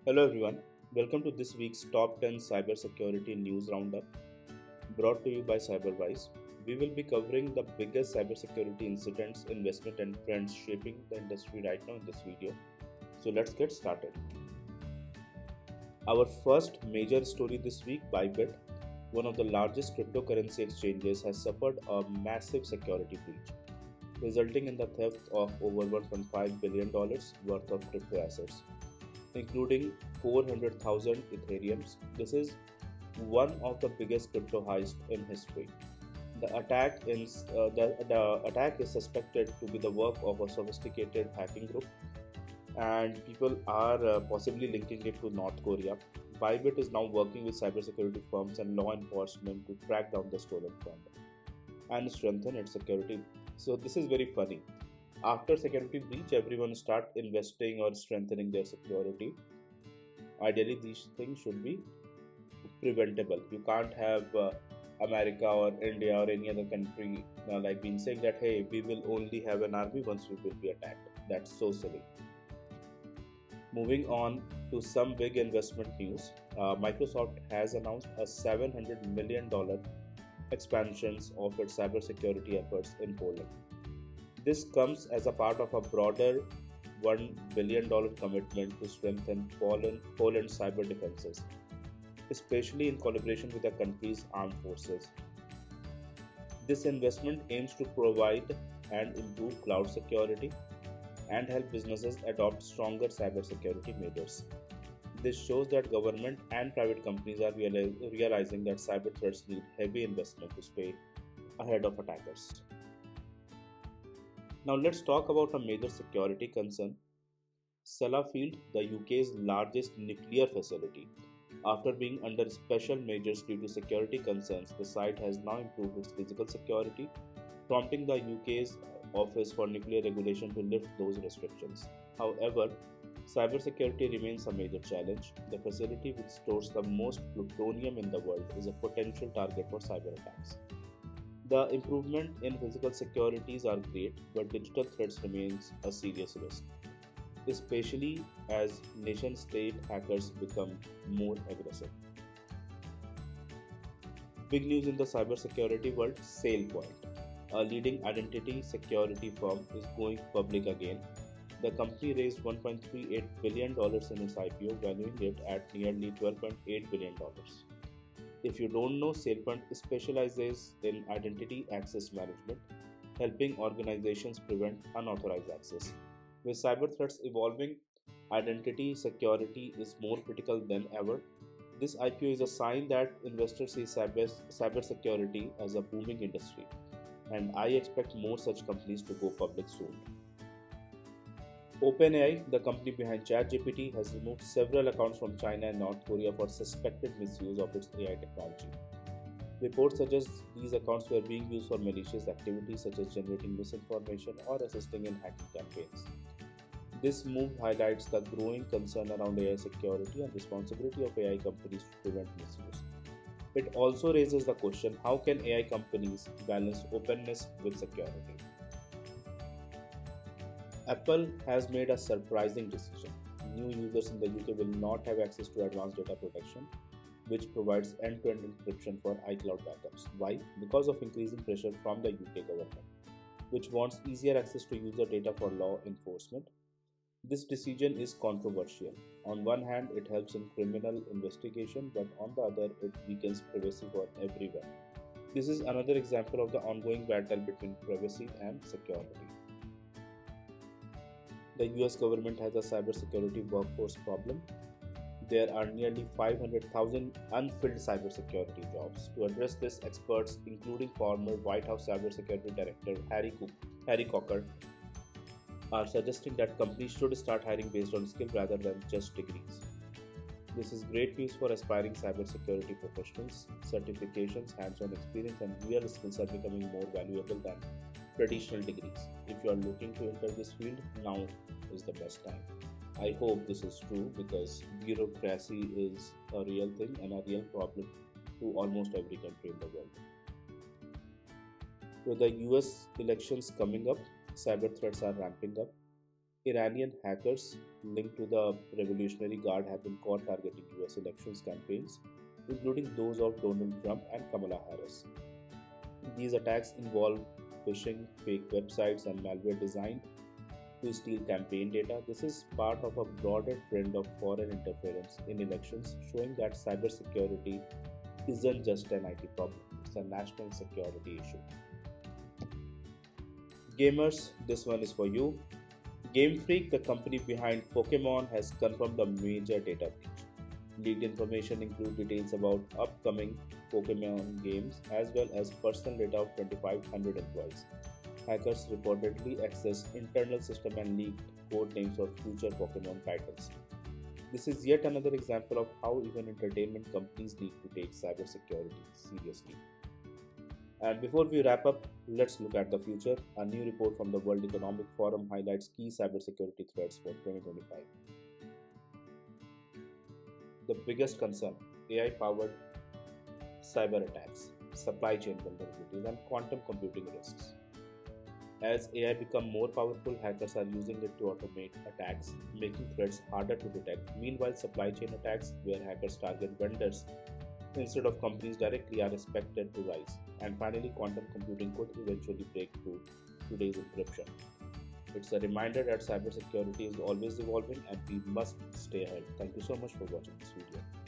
Hello everyone, welcome to this week's Top 10 Cybersecurity News Roundup brought to you by CyberWise. We will be covering the biggest cybersecurity incidents, investment, and trends shaping the industry right now in this video. So let's get started. Our first major story this week, Bybit, one of the largest cryptocurrency exchanges, has suffered a massive security breach, resulting in the theft of over $1.5 billion worth of crypto assets, including 400,000 Ethereums. This is one of the biggest crypto heists in history. The attack is suspected to be the work of a sophisticated hacking group, and people are possibly linking it to North Korea. Bybit is now working with cybersecurity firms and law enforcement to track down the stolen fund and strengthen its security. So this is very funny. After security breach, everyone start investing or strengthening their security. Ideally, these things should be preventable. You can't have America or India or any other country like being saying that hey, we will only have an army once we will be attacked. That's so silly. Moving on to some big investment news, Microsoft has announced a $700 million expansions of its cybersecurity efforts in Poland. This comes as a part of a broader $1 billion commitment to strengthen Poland's cyber defenses, especially in collaboration with the country's armed forces. This investment aims to provide and improve cloud security and help businesses adopt stronger cybersecurity measures. This shows that government and private companies are realizing that cyber threats need heavy investment to stay ahead of attackers. Now let's talk about a major security concern, Sellafield, the UK's largest nuclear facility. After being under special measures due to security concerns, the site has now improved its physical security, prompting the UK's Office for Nuclear Regulation to lift those restrictions. However, cybersecurity remains a major challenge. The facility, which stores the most plutonium in the world, is a potential target for cyber attacks. The improvement in physical securities are great, but digital threats remains a serious risk, especially as nation state hackers become more aggressive. Big news in the cybersecurity world, SailPoint, a leading identity security firm, is going public again. The company raised $1.38 billion in its IPO, valuing it at nearly $12.8 billion. If you don't know, SailPoint specializes in identity access management, helping organizations prevent unauthorized access. With cyber threats evolving, identity security is more critical than ever. This IPO is a sign that investors see cybersecurity as a booming industry, and I expect more such companies to go public soon. OpenAI, the company behind ChatGPT, has removed several accounts from China and North Korea for suspected misuse of its AI technology. Reports suggest these accounts were being used for malicious activities such as generating misinformation or assisting in hacking campaigns. This move highlights the growing concern around AI security and responsibility of AI companies to prevent misuse. It also raises the question, how can AI companies balance openness with security? Apple has made a surprising decision. New users in the UK will not have access to advanced data protection, which provides end to end encryption for iCloud backups. Why? Because of increasing pressure from the UK government, which wants easier access to user data for law enforcement. This decision is controversial. On one hand, it helps in criminal investigation, but on the other, it weakens privacy for everyone. This is another example of the ongoing battle between privacy and security. The US government has a cybersecurity workforce problem. There are nearly 500,000 unfilled cybersecurity jobs. To address this, experts, including former White House Cybersecurity Director Harry Cocker, are suggesting that companies should start hiring based on skill rather than just degrees. This is great news for aspiring cybersecurity professionals. Certifications, hands on experience, and real skills are becoming more valuable than traditional degrees. If you are looking to enter this field, now is the best time. I hope this is true because bureaucracy is a real thing and a real problem to almost every country in the world. With the US elections coming up, cyber threats are ramping up. Iranian hackers linked to the Revolutionary Guard have been caught targeting US elections campaigns, including those of Donald Trump and Kamala Harris. These attacks involve phishing, fake websites, and malware designed to steal campaign data. This is part of a broader trend of foreign interference in elections, showing that cybersecurity isn't just an IT problem, it's a national security issue. Gamers, this one is for you. Game Freak, the company behind Pokémon, has confirmed a major data breach. Leaked information include details about upcoming Pokémon games as well as personal data of 2,500 employees. Hackers reportedly accessed internal system and leaked code names of future Pokémon titles. This is yet another example of how even entertainment companies need to take cybersecurity seriously. And before we wrap up, let's look at the future. A new report from the World Economic Forum highlights key cybersecurity threats for 2025. The biggest concern: AI powered cyber attacks, supply chain vulnerabilities, and quantum computing risks. As AI become more powerful, hackers are using it to automate attacks, making threats harder to detect. Meanwhile, supply chain attacks, where hackers target vendors instead of companies directly, are expected to rise. And finally, quantum computing could eventually break through today's encryption. It's a reminder that cybersecurity is always evolving and we must stay ahead. Thank you so much for watching this video.